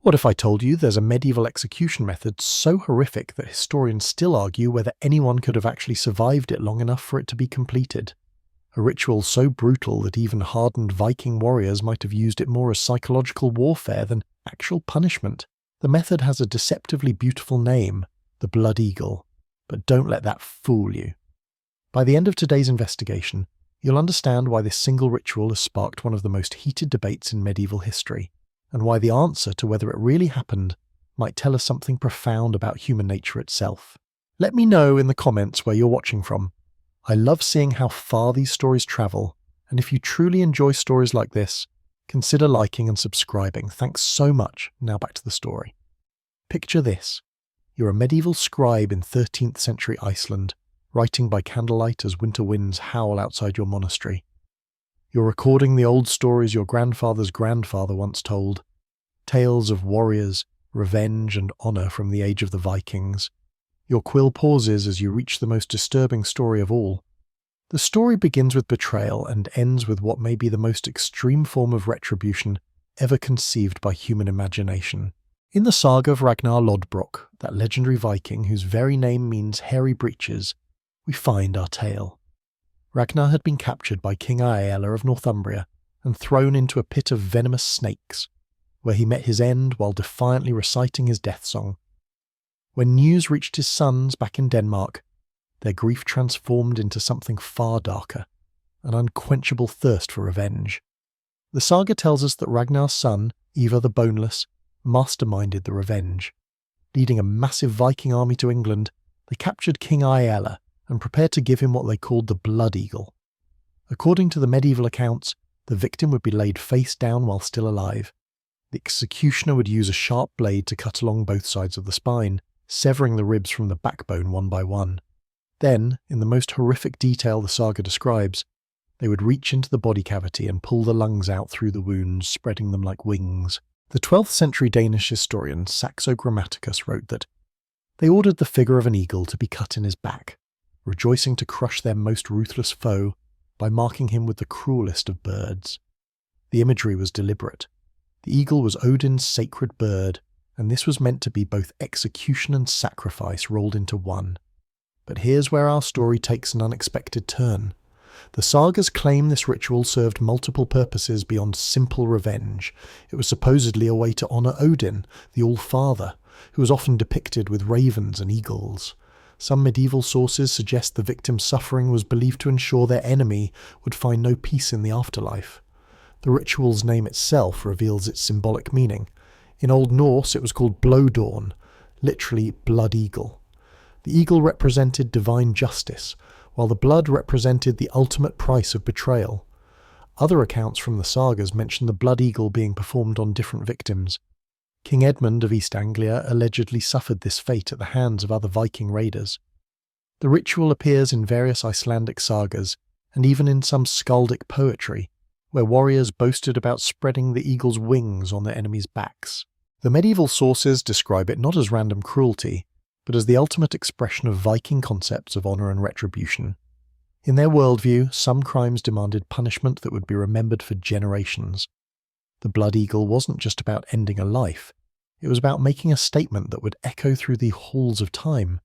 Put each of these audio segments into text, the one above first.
What if I told you there's a medieval execution method so horrific that historians still argue whether anyone could have actually survived it long enough for it to be completed? A ritual so brutal that even hardened Viking warriors might have used it more as psychological warfare than actual punishment. The method has a deceptively beautiful name, the Blood Eagle, but don't let that fool you. By the end of today's investigation, you'll understand why this single ritual has sparked one of the most heated debates in medieval history, and why the answer to whether it really happened might tell us something profound about human nature itself. Let me know in the comments where you're watching from. I love seeing how far these stories travel, and if you truly enjoy stories like this, consider liking and subscribing. Thanks so much. Now back to the story. Picture this. You're a medieval scribe in 13th century Iceland, writing by candlelight as winter winds howl outside your monastery. You're recording the old stories your grandfather's grandfather once told, tales of warriors, revenge and honour from the age of the Vikings. Your quill pauses as you reach the most disturbing story of all. The story begins with betrayal and ends with what may be the most extreme form of retribution ever conceived by human imagination. In the saga of Ragnar Lodbrok, that legendary Viking whose very name means hairy breeches, we find our tale. Ragnar had been captured by King Aella of Northumbria and thrown into a pit of venomous snakes, where he met his end while defiantly reciting his death song. When news reached his sons back in Denmark, their grief transformed into something far darker, an unquenchable thirst for revenge. The saga tells us that Ragnar's son, Ivar the Boneless, masterminded the revenge. Leading a massive Viking army to England, they captured King Aella and prepared to give him what they called the Blood Eagle. According to the medieval accounts, the victim would be laid face down while still alive. The executioner would use a sharp blade to cut along both sides of the spine, severing the ribs from the backbone one by one. Then, in the most horrific detail the saga describes, they would reach into the body cavity and pull the lungs out through the wounds, spreading them like wings. The 12th century Danish historian Saxo Grammaticus wrote that they ordered the figure of an eagle to be cut in his back, rejoicing to crush their most ruthless foe by marking him with the cruelest of birds. The imagery was deliberate. The eagle was Odin's sacred bird, and this was meant to be both execution and sacrifice rolled into one. But here's where our story takes an unexpected turn. The sagas claim this ritual served multiple purposes beyond simple revenge. It was supposedly a way to honour Odin, the All-Father, who was often depicted with ravens and eagles. Some medieval sources suggest the victim's suffering was believed to ensure their enemy would find no peace in the afterlife. The ritual's name itself reveals its symbolic meaning. In Old Norse it was called Blodorn, literally blood eagle. The eagle represented divine justice, while the blood represented the ultimate price of betrayal. Other accounts from the sagas mention the blood eagle being performed on different victims. King Edmund of East Anglia allegedly suffered this fate at the hands of other Viking raiders. The ritual appears in various Icelandic sagas, and even in some skaldic poetry, where warriors boasted about spreading the eagle's wings on their enemies' backs. The medieval sources describe it not as random cruelty, but as the ultimate expression of Viking concepts of honour and retribution. In their worldview, some crimes demanded punishment that would be remembered for generations. The Blood Eagle wasn't just about ending a life, it was about making a statement that would echo through the halls of time.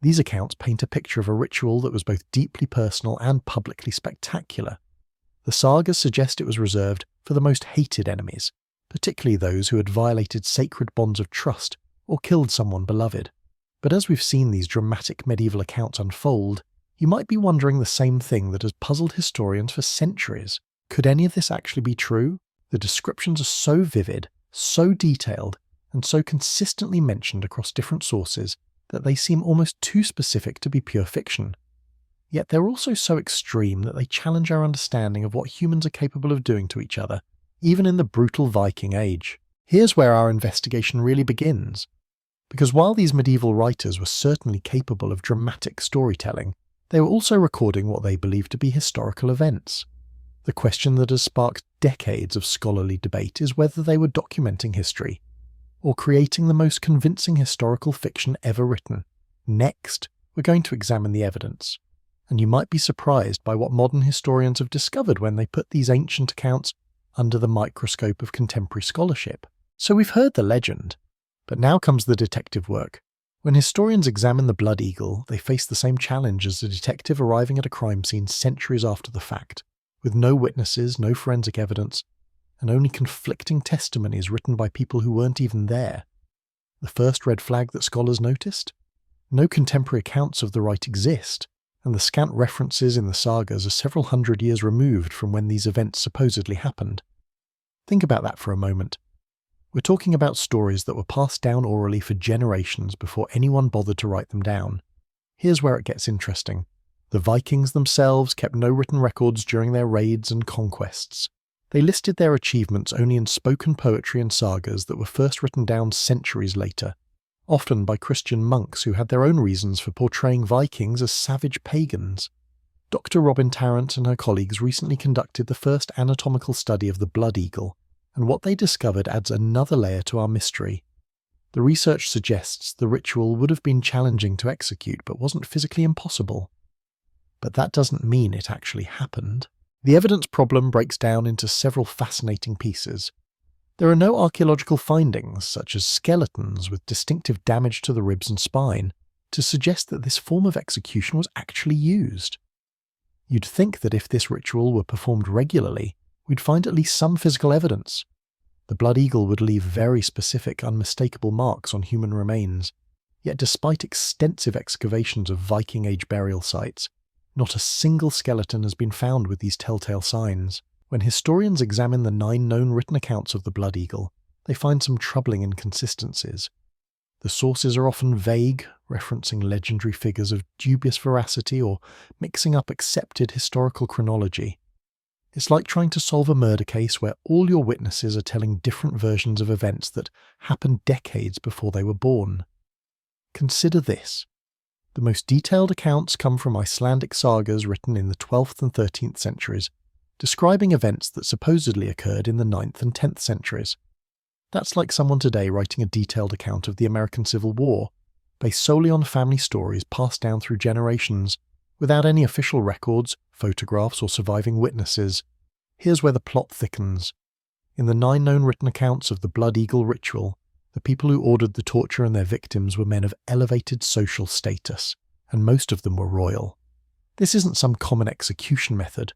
These accounts paint a picture of a ritual that was both deeply personal and publicly spectacular. The sagas suggest it was reserved for the most hated enemies, particularly those who had violated sacred bonds of trust or killed someone beloved. But as we've seen these dramatic medieval accounts unfold, you might be wondering the same thing that has puzzled historians for centuries. Could any of this actually be true? The descriptions are so vivid, so detailed, and so consistently mentioned across different sources that they seem almost too specific to be pure fiction. Yet they're also so extreme that they challenge our understanding of what humans are capable of doing to each other, even in the brutal Viking age. Here's where our investigation really begins. Because while these medieval writers were certainly capable of dramatic storytelling, they were also recording what they believed to be historical events. The question that has sparked decades of scholarly debate is whether they were documenting history, or creating the most convincing historical fiction ever written. Next, we're going to examine the evidence, and you might be surprised by what modern historians have discovered when they put these ancient accounts under the microscope of contemporary scholarship. So we've heard the legend, but now comes the detective work. When historians examine the blood eagle, they face the same challenge as a detective arriving at a crime scene centuries after the fact, with no witnesses, no forensic evidence, and only conflicting testimonies written by people who weren't even there. The first red flag that scholars noticed? No contemporary accounts of the rite exist, and the scant references in the sagas are several hundred years removed from when these events supposedly happened. Think about that for a moment. We're talking about stories that were passed down orally for generations before anyone bothered to write them down. Here's where it gets interesting. The Vikings themselves kept no written records during their raids and conquests. They listed their achievements only in spoken poetry and sagas that were first written down centuries later, often by Christian monks who had their own reasons for portraying Vikings as savage pagans. Dr. Robin Tarrant and her colleagues recently conducted the first anatomical study of the blood eagle, and what they discovered adds another layer to our mystery. The research suggests the ritual would have been challenging to execute but wasn't physically impossible. But that doesn't mean it actually happened. The evidence problem breaks down into several fascinating pieces. There are no archaeological findings, such as skeletons with distinctive damage to the ribs and spine, to suggest that this form of execution was actually used. You'd think that if this ritual were performed regularly, we'd find at least some physical evidence. The blood eagle would leave very specific, unmistakable marks on human remains, yet despite extensive excavations of Viking-age burial sites, not a single skeleton has been found with these telltale signs. When historians examine the 9 known written accounts of the blood eagle, they find some troubling inconsistencies. The sources are often vague, referencing legendary figures of dubious veracity or mixing up accepted historical chronology. It's like trying to solve a murder case where all your witnesses are telling different versions of events that happened decades before they were born. Consider this. The most detailed accounts come from Icelandic sagas written in the 12th and 13th centuries, describing events that supposedly occurred in the 9th and 10th centuries. That's like someone today writing a detailed account of the American Civil War, based solely on family stories passed down through generations, without any official records, photographs, or surviving witnesses. Here's where the plot thickens. In the 9 known written accounts of the blood eagle ritual, the people who ordered the torture and their victims were men of elevated social status, and most of them were royal. This isn't some common execution method.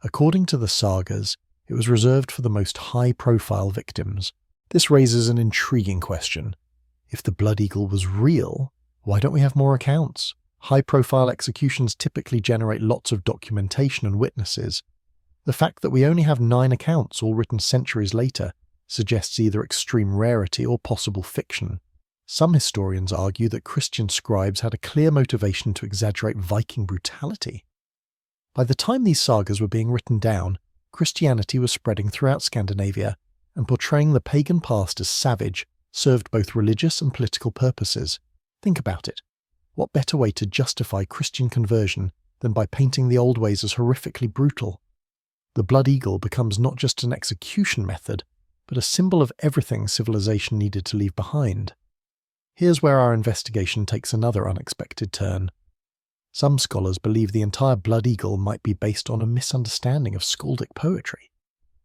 According to the sagas, it was reserved for the most high-profile victims. This raises an intriguing question. If the blood eagle was real, why don't we have more accounts? High-profile executions typically generate lots of documentation and witnesses. The fact that we only have 9 accounts, all written centuries later, suggests either extreme rarity or possible fiction. Some historians argue that Christian scribes had a clear motivation to exaggerate Viking brutality. By the time these sagas were being written down, Christianity was spreading throughout Scandinavia, and portraying the pagan past as savage served both religious and political purposes. Think about it. What better way to justify Christian conversion than by painting the old ways as horrifically brutal? The blood eagle becomes not just an execution method, but a symbol of everything civilization needed to leave behind. Here's where our investigation takes another unexpected turn. Some scholars believe the entire blood eagle might be based on a misunderstanding of skaldic poetry,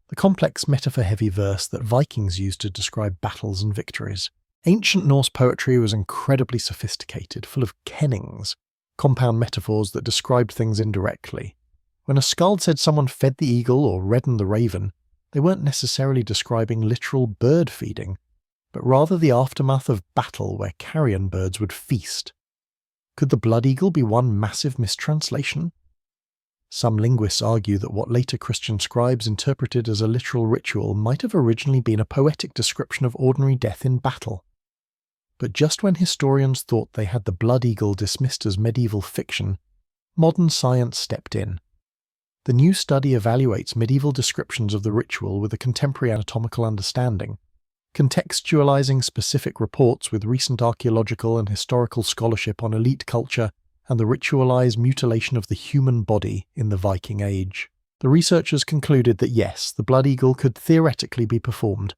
the complex metaphor-heavy verse that Vikings used to describe battles and victories. Ancient Norse poetry was incredibly sophisticated, full of kennings, compound metaphors that described things indirectly. When a skald said someone fed the eagle or reddened the raven, they weren't necessarily describing literal bird feeding, but rather the aftermath of battle where carrion birds would feast. Could the blood eagle be one massive mistranslation? Some linguists argue that what later Christian scribes interpreted as a literal ritual might have originally been a poetic description of ordinary death in battle. But just when historians thought they had the blood eagle dismissed as medieval fiction, modern science stepped in. The new study evaluates medieval descriptions of the ritual with a contemporary anatomical understanding, contextualizing specific reports with recent archaeological and historical scholarship on elite culture and the ritualized mutilation of the human body in the Viking Age. The researchers concluded that yes, the blood eagle could theoretically be performed,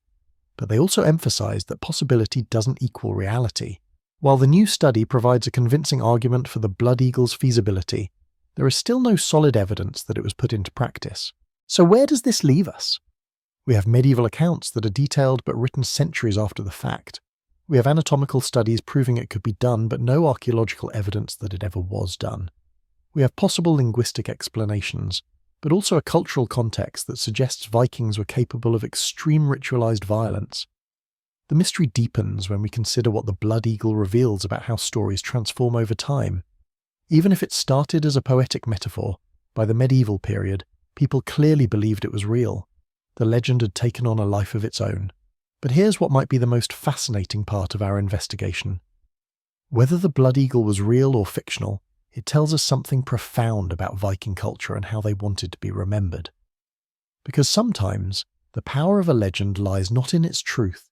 but they also emphasized that possibility doesn't equal reality. While the new study provides a convincing argument for the blood eagle's feasibility, there is still no solid evidence that it was put into practice. So where does this leave us? We have medieval accounts that are detailed but written centuries after the fact. We have anatomical studies proving it could be done, but no archaeological evidence that it ever was done. We have possible linguistic explanations, but also a cultural context that suggests Vikings were capable of extreme ritualized violence. The mystery deepens when we consider what the Blood Eagle reveals about how stories transform over time. Even if it started as a poetic metaphor, by the medieval period, people clearly believed it was real. The legend had taken on a life of its own. But here's what might be the most fascinating part of our investigation. Whether the Blood Eagle was real or fictional, it tells us something profound about Viking culture and how they wanted to be remembered. Because sometimes, the power of a legend lies not in its truth,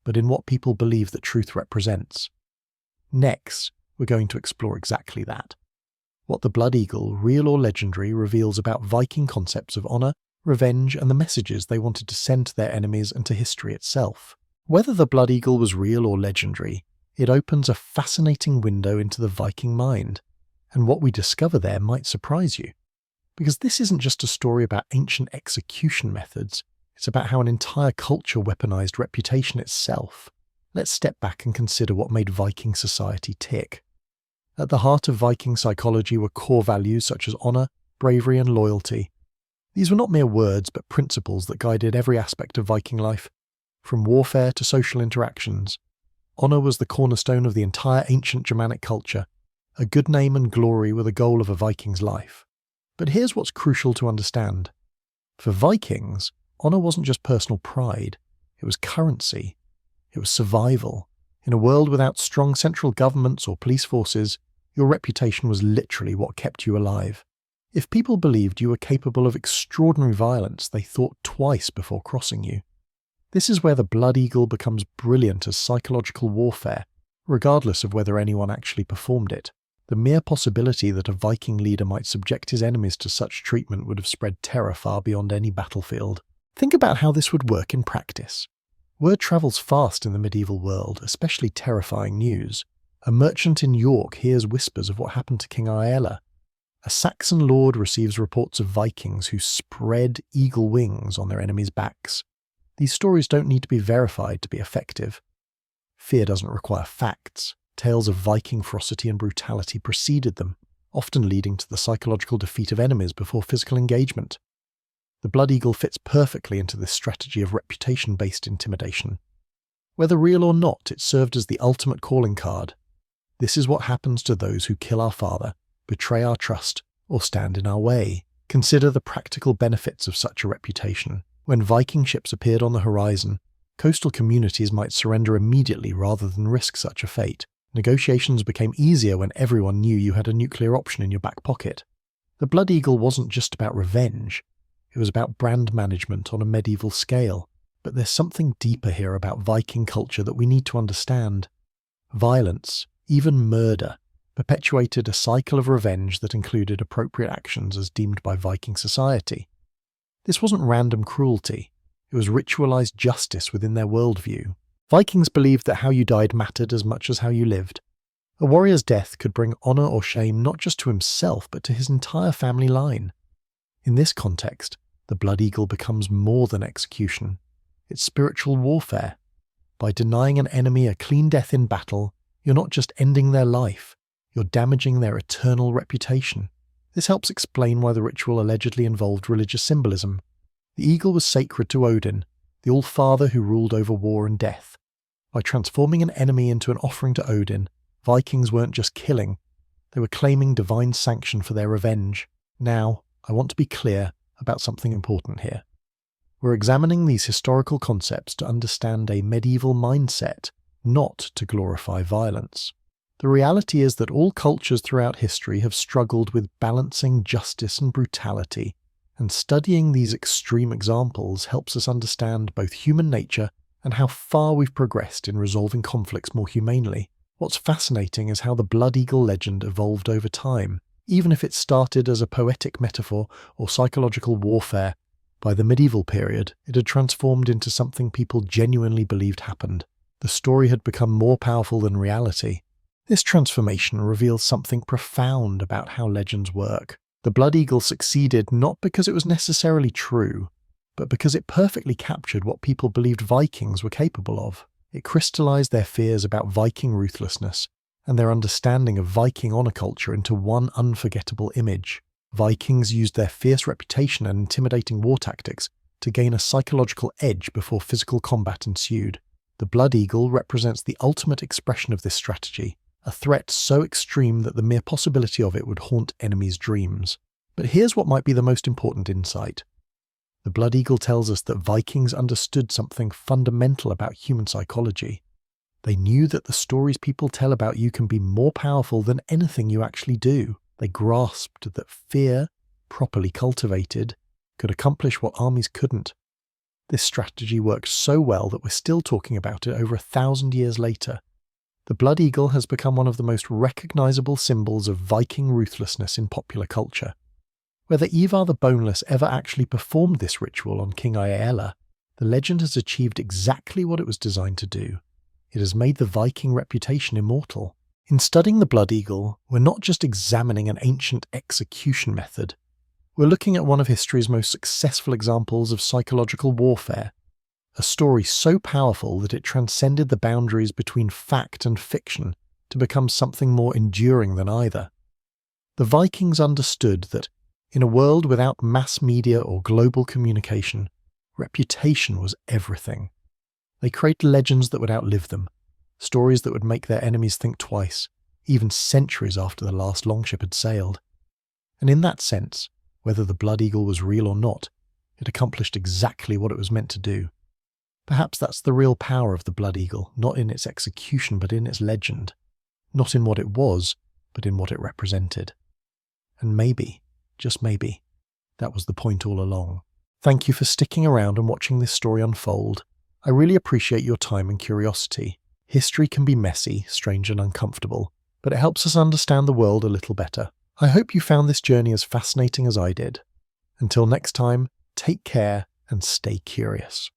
but in what people believe that truth represents. Next, we're going to explore exactly that. What the Blood Eagle, real or legendary, reveals about Viking concepts of honour, revenge, and the messages they wanted to send to their enemies and to history itself. Whether the Blood Eagle was real or legendary, it opens a fascinating window into the Viking mind, and what we discover there might surprise you. Because this isn't just a story about ancient execution methods, it's about how an entire culture weaponized reputation itself. Let's step back and consider what made Viking society tick. At the heart of Viking psychology were core values such as honour, bravery, and loyalty. These were not mere words, but principles that guided every aspect of Viking life, from warfare to social interactions. Honour was the cornerstone of the entire ancient Germanic culture. A good name and glory were the goal of a Viking's life. But here's what's crucial to understand. For Vikings, honour wasn't just personal pride, it was currency. It was survival. In a world without strong central governments or police forces, your reputation was literally what kept you alive. If people believed you were capable of extraordinary violence, they thought twice before crossing you. This is where the Blood Eagle becomes brilliant as psychological warfare, regardless of whether anyone actually performed it. The mere possibility that a Viking leader might subject his enemies to such treatment would have spread terror far beyond any battlefield. Think about how this would work in practice. Word travels fast in the medieval world, especially terrifying news. A merchant in York hears whispers of what happened to King Aella. A Saxon lord receives reports of Vikings who spread eagle wings on their enemies' backs. These stories don't need to be verified to be effective. Fear doesn't require facts. Tales of Viking ferocity and brutality preceded them, often leading to the psychological defeat of enemies before physical engagement. The Blood Eagle fits perfectly into this strategy of reputation-based intimidation. Whether real or not, it served as the ultimate calling card. This is what happens to those who kill our father, betray our trust, or stand in our way. Consider the practical benefits of such a reputation. When Viking ships appeared on the horizon, coastal communities might surrender immediately rather than risk such a fate. Negotiations became easier when everyone knew you had a nuclear option in your back pocket. The Blood Eagle wasn't just about revenge, it was about brand management on a medieval scale. But there's something deeper here about Viking culture that we need to understand. Violence, even murder, perpetuated a cycle of revenge that included appropriate actions as deemed by Viking society. This wasn't random cruelty, it was ritualized justice within their worldview. Vikings believed that how you died mattered as much as how you lived. A warrior's death could bring honor or shame not just to himself but to his entire family line. In this context, the Blood Eagle becomes more than execution. It's spiritual warfare. By denying an enemy a clean death in battle, you're not just ending their life, you're damaging their eternal reputation. This helps explain why the ritual allegedly involved religious symbolism. The eagle was sacred to Odin, the All-Father who ruled over war and death. By transforming an enemy into an offering to Odin, Vikings weren't just killing, they were claiming divine sanction for their revenge. Now, I want to be clear about something important here. We're examining these historical concepts to understand a medieval mindset, not to glorify violence. The reality is that all cultures throughout history have struggled with balancing justice and brutality, and studying these extreme examples helps us understand both human nature and how far we've progressed in resolving conflicts more humanely. What's fascinating is how the Blood Eagle legend evolved over time. Even if it started as a poetic metaphor or psychological warfare, by the medieval period, it had transformed into something people genuinely believed happened. The story had become more powerful than reality. This transformation reveals something profound about how legends work. The Blood Eagle succeeded not because it was necessarily true, but because it perfectly captured what people believed Vikings were capable of. It crystallized their fears about Viking ruthlessness and their understanding of Viking honor culture into one unforgettable image. Vikings used their fierce reputation and intimidating war tactics to gain a psychological edge before physical combat ensued. The Blood Eagle represents the ultimate expression of this strategy, a threat so extreme that the mere possibility of it would haunt enemies' dreams. But here's what might be the most important insight. The Blood Eagle tells us that Vikings understood something fundamental about human psychology. They knew that the stories people tell about you can be more powerful than anything you actually do. They grasped that fear, properly cultivated, could accomplish what armies couldn't. This strategy worked so well that we're still talking about it over 1,000 years later. The Blood Eagle has become one of the most recognizable symbols of Viking ruthlessness in popular culture. Whether Ivar the Boneless ever actually performed this ritual on King Aela, the legend has achieved exactly what it was designed to do. It has made the Viking reputation immortal. In studying the Blood Eagle, we're not just examining an ancient execution method. We're looking at one of history's most successful examples of psychological warfare, a story so powerful that it transcended the boundaries between fact and fiction to become something more enduring than either. The Vikings understood that, in a world without mass media or global communication, reputation was everything. They created legends that would outlive them, stories that would make their enemies think twice, even centuries after the last longship had sailed. And in that sense, whether the Blood Eagle was real or not, it accomplished exactly what it was meant to do. Perhaps that's the real power of the Blood Eagle, not in its execution but in its legend, not in what it was, but in what it represented. And maybe, just maybe, that was the point all along. Thank you for sticking around and watching this story unfold. I really appreciate your time and curiosity. History can be messy, strange and uncomfortable, but it helps us understand the world a little better. I hope you found this journey as fascinating as I did. Until next time, take care and stay curious.